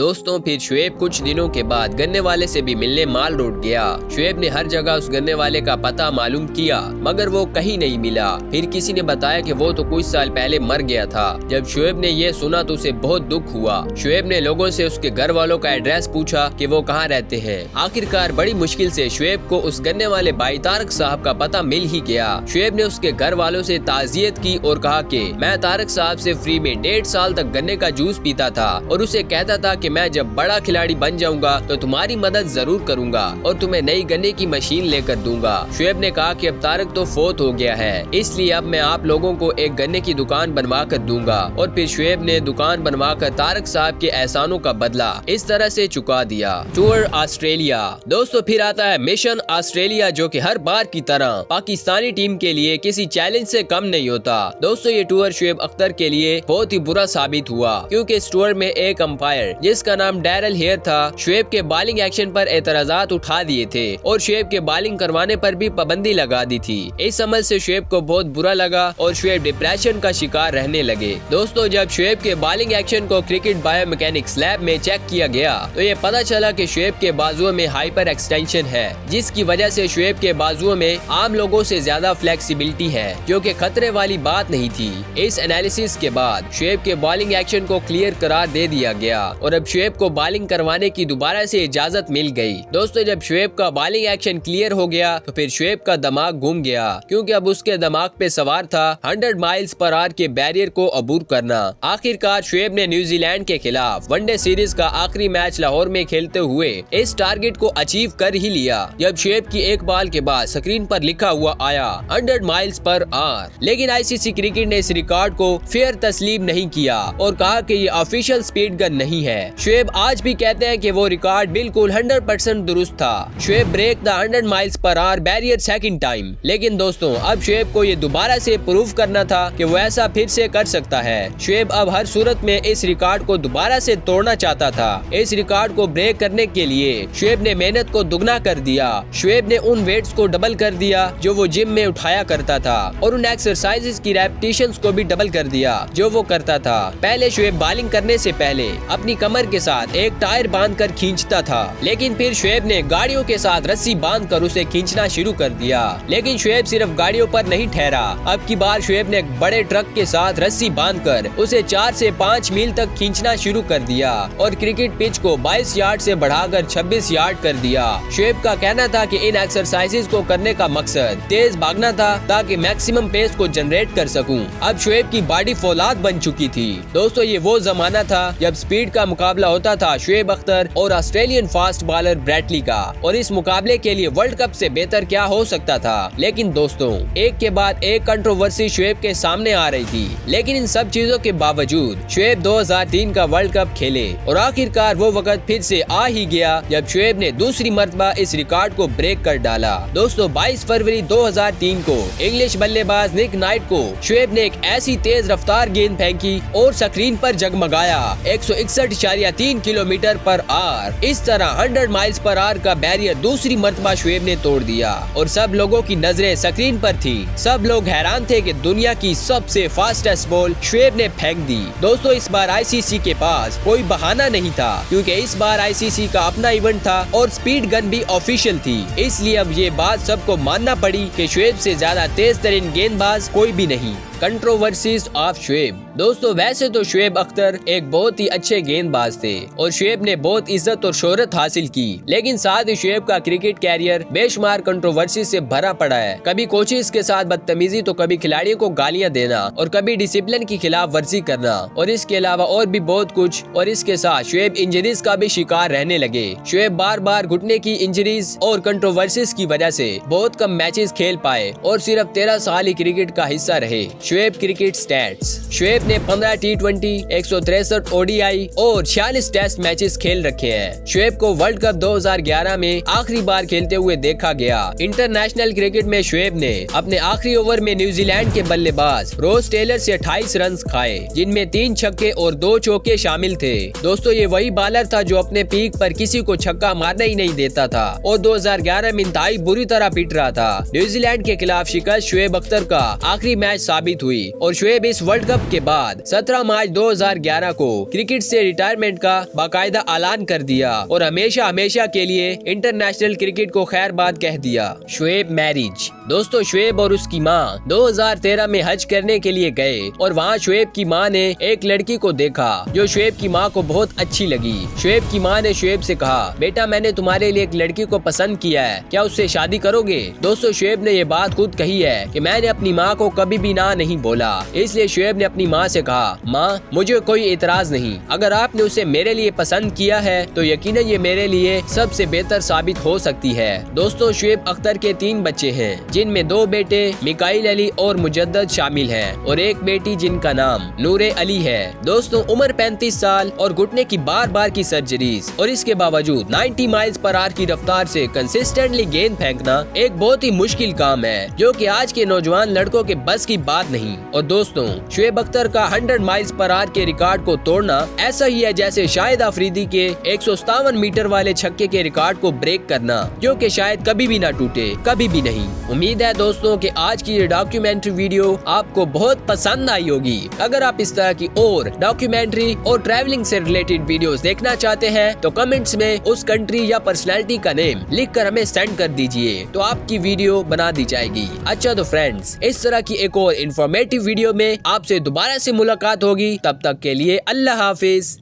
दोस्तों फिर शुएब कुछ दिनों के बाद गन्ने वाले से भी मिलने माल रोड गया। शुएब ने हर जगह उस गन्ने वाले का पता मालूम किया मगर वो कहीं नहीं मिला। फिर किसी ने बताया कि वो तो कुछ साल पहले मर गया था। जब शुएब ने ये सुना तो उसे बहुत दुख हुआ। शुएब ने लोगों से उसके घर वालों का एड्रेस पूछा कि वो कहाँ रहते हैं। आखिरकार बड़ी मुश्किल से शुएब को उस गन्ने वाले भाई तारक साहब का पता मिल ही गया। शुएब ने उसके घर वालों से ताज़ियत की और कहा कि मैं तारक साहब से फ्री में 1.5 साल तक गन्ने का जूस पीता था और उसे कहता था कि मैं जब बड़ा खिलाड़ी बन जाऊंगा तो तुम्हारी मदद जरूर करूंगा और तुम्हें नई गन्ने की मशीन लेकर दूंगा। शुएब ने कहा कि अब तारक तो फोत हो गया है, इसलिए अब मैं आप लोगों को एक गन्ने की दुकान बनवा कर दूंगा। और फिर शुएब ने दुकान बनवा कर तारक साहब के एहसानों का बदला इस तरह से चुका दिया। Tour Australia. दोस्तों फिर आता है मिशन ऑस्ट्रेलिया, जो कि हर बार की तरह पाकिस्तानी टीम के लिए किसी चैलेंज से कम नहीं होता। दोस्तों ये टूर शुएब अख्तर के लिए बहुत ही बुरा साबित हुआ, क्योंकि इस टूर में एक अंपायर जिसका नाम डैरल हेयर था शुएब के बॉलिंग एक्शन पर एतराजात उठा दिए थे और शुएब के बॉलिंग करवाने पर भी पाबंदी लगा दी थी। इस अमल से शुएब को बहुत बुरा लगा और शुएब डिप्रेशन का शिकार रहने लगे। दोस्तों जब शुएब के बॉलिंग एक्शन को क्रिकेट बायोमैकेनिक्स लैब में चेक किया गया तो ये पता चला कि शुएब के बाजुओं में हाइपर एक्सटेंशन है, जिसकी वजह से शुएब के बाजुओं में आम लोगों से ज्यादा फ्लेक्सिबिलिटी है, जो कि खतरे वाली बात नहीं थी। इस एनालिसिस के बाद शुएब के बॉलिंग एक्शन को क्लियर करार दे दिया गया और अब शुएब को बॉलिंग करवाने की दोबारा से इजाजत मिल गई। दोस्तों जब शुएब का बॉलिंग एक्शन क्लियर हो गया तो फिर शुएब का दिमाग घूम गया, क्योंकि अब उसके दिमाग पे सवार था 100 माइल्स पर आवर के बैरियर को अबूर करना। आखिरकार शुएब ने न्यूजीलैंड के खिलाफ वनडे सीरीज का आखिरी मैच लाहौर में खेलते हुए इस टारगेट को अचीव कर ही लिया। जब शुएब की एक बॉल के बाद स्क्रीन पर लिखा हुआ आया 100 माइल्स पर आवर, लेकिन आईसीसी क्रिकेट ने इस रिकॉर्ड को फेयर तस्लीम नहीं किया और कहा कि ये ऑफिशियल स्पीड गन नहीं है। शुएब आज भी कहते हैं कि वो रिकॉर्ड बिल्कुल 100% दुरुस्त था। Shoaib break the 100 miles per hour barrier second time, लेकिन दोस्तों अब शुएब को ये दोबारा से प्रूव करना था कि वो ऐसा फिर से कर सकता है। शुएब अब हर सूरत में इस रिकॉर्ड को दोबारा से तोड़ना चाहता था। इस रिकॉर्ड को ब्रेक करने के लिए शुएब ने मेहनत को दुगना कर दिया। शुएब ने उन वेट्स को डबल कर दिया जो वो जिम में उठाया करता था और उन एक्सरसाइजेस की रेपिटेशंस को भी डबल कर दिया जो वो करता था। पहले शुएब बॉलिंग करने से पहले अपनी कमर के साथ एक टायर बांधकर खींचता था, लेकिन फिर शुएब ने गाड़ियों के साथ रस्सी बांधकर उसे खींचना शुरू कर दिया। लेकिन शुएब सिर्फ गाड़ियों पर नहीं ठहरा, अब की बार शुएब ने एक बड़े ट्रक के साथ रस्सी बांधकर उसे 4 से 5 मील तक खींचना शुरू कर दिया और क्रिकेट पिच को 22 यार्ड से बढ़ाकर 26 यार्ड कर दिया। शुएब का कहना था कि इन एक्सरसाइजेस को करने का मकसद तेज भागना था ताकि मैक्सिमम पेस को जनरेट कर सकूं। अब शुएब की बॉडी फौलाद बन चुकी थी। दोस्तों ये वो जमाना था जब स्पीड का मुकाबला होता था शुएब अख्तर और ऑस्ट्रेलियन फास्ट बॉलर ब्रैडली का, और इस मुकाबले के लिए वर्ल्ड कप से बेहतर क्या हो सकता था। लेकिन दोस्तों एक के बाद एक कंट्रोवर्सी शुएब के सामने आ रही थी, लेकिन इन सब चीजों के बावजूद शुएब 2003 का वर्ल्ड कप खेले और आखिरकार वो वक्त फिर से आ ही गया जब शुएब ने दूसरी मर्तबा इस रिकॉर्ड को ब्रेक कर डाला। दोस्तों 22 फरवरी 2003 को इंग्लिश बल्लेबाज निक नाइट को शुएब ने एक ऐसी तेज रफ्तार गेंद फेंकी और स्क्रीन पर जगमगाया 161.3 किलोमीटर पर आवर। इस तरह 100 माइल्स पर आवर का बैरियर दूसरी मर्तबा शुएब ने तोड़ दिया और सब लोगों की नजरें स्क्रीन पर थी। सब लोग हैरान थे कि दुनिया की सबसे फास्टेस्ट बॉल शुएब ने फेंक दी। दोस्तों इस बार आईसीसी के पास कोई बहाना नहीं था, क्योंकि इस बार आईसीसी का अपना इवेंट था और स्पीड गन भी ऑफिशियल थी। इसलिए अब ये बात सबको मानना पड़ी कि शुएब से ज्यादा तेज तरीन गेंदबाज कोई भी नहीं। Controversies of Shoaib. दोस्तों वैसे तो शुएब अख्तर एक बहुत ही अच्छे गेंदबाज थे और शुएब ने बहुत इज्जत और शोहरत हासिल की, लेकिन साथ ही शुएब का क्रिकेट कैरियर बेशुमार कंट्रोवर्सी से भरा पड़ा है। कभी कोचेस के साथ बदतमीजी तो कभी खिलाड़ियों को गालियां देना और कभी डिसिप्लिन की खिलाफ वर्जी करना और इसके अलावा और भी बहुत कुछ। और इसके साथ शुएब इंजरीज का भी शिकार रहने लगे। शुएब बार बार घुटने की इंजरीज और कंट्रोवर्सीज की वजह से बहुत कम मैचेस खेल पाए और सिर्फ 13 साल ही क्रिकेट का हिस्सा रहे। Shoaib cricket stats. शुएब ने 15 T20, 163 ODI और 46 टेस्ट मैचेस खेल रखे हैं। शुएब को वर्ल्ड कप 2011 में आखिरी बार खेलते हुए देखा गया। इंटरनेशनल क्रिकेट में शुएब ने अपने आखिरी ओवर में न्यूजीलैंड के बल्लेबाज रोस टेलर से 28 रन खाए, जिनमें 3 छक्के और 2 चौके शामिल थे। दोस्तों ये वही बॉलर था जो अपने पीक पर किसी को छक्का मारना ही नहीं देता था और 2011 में इंतहाई बुरी तरह पिट रहा था। न्यूजीलैंड के खिलाफ शिकस्त शुएब अख्तर का आखिरी मैच साबित हुई और शुएब इस वर्ल्ड कप के बाद 17 मार्च 2011 को क्रिकेट से रिटायरमेंट का बाकायदा ऐलान कर दिया और हमेशा हमेशा के लिए इंटरनेशनल क्रिकेट को खैरबाद कह दिया। शुएब मैरिज। दोस्तों, शुएब और उसकी माँ 2013 में हज करने के लिए गए और वहाँ शुएब की माँ ने एक लड़की को देखा जो शुएब की माँ को बहुत अच्छी लगी। शुएब की माँ ने शुएब से कहा, बेटा मैंने तुम्हारे लिए एक लड़की को पसंद किया है, क्या उससे शादी करोगे? दोस्तों, शुएब ने ये बात खुद कही है कि मैंने अपनी माँ को कभी भी ना नहीं बोला। इसलिए शुएब ने अपनी माँ से कहा, माँ मुझे कोई एतराज नहीं, अगर आपने उसे मेरे लिए पसंद किया है तो यकीनन ये मेरे लिए सबसे बेहतर साबित हो सकती है। दोस्तों, शुएब अख्तर के 3 बच्चे हैं जिनमें 2 बेटे मिकाइल अली और मुजद्दद शामिल हैं और एक बेटी जिनका नाम नूरे अली है। दोस्तों, उम्र 35 साल और घुटने की बार की सर्जरीज और इसके बावजूद 90 माइल्स पर आवर की रफ्तार से कंसिस्टेंटली गेंद फेंकना एक बहुत ही मुश्किल काम है जो कि आज के नौजवान लड़कों के बस की बात नहीं। और दोस्तों, शुएब अख्तर का 100 माइल्स पर आवर के रिकॉर्ड को तोड़ना ऐसा ही है जैसे शाहिद अफरीदी के 157 मीटर वाले छक्के के रिकॉर्ड को ब्रेक करना, जो कि शायद कभी भी ना टूटे, कभी भी नहीं। उम्मीद है दोस्तों कि आज की ये डॉक्यूमेंट्री वीडियो आपको बहुत पसंद आई होगी। अगर आप इस तरह की और डॉक्यूमेंट्री और ट्रैवलिंग से रिलेटेड वीडियोस देखना चाहते हैं तो कमेंट्स में उस कंट्री या पर्सनैलिटी का नेम लिखकर हमें सेंड कर दीजिए, तो आपकी वीडियो बना दी जाएगी। अच्छा तो फ्रेंड्स, इस तरह की एक और इन्फॉर्मेटिव वीडियो में आपसे दोबारा से मुलाकात होगी। तब तक के लिए अल्लाह हाफिज।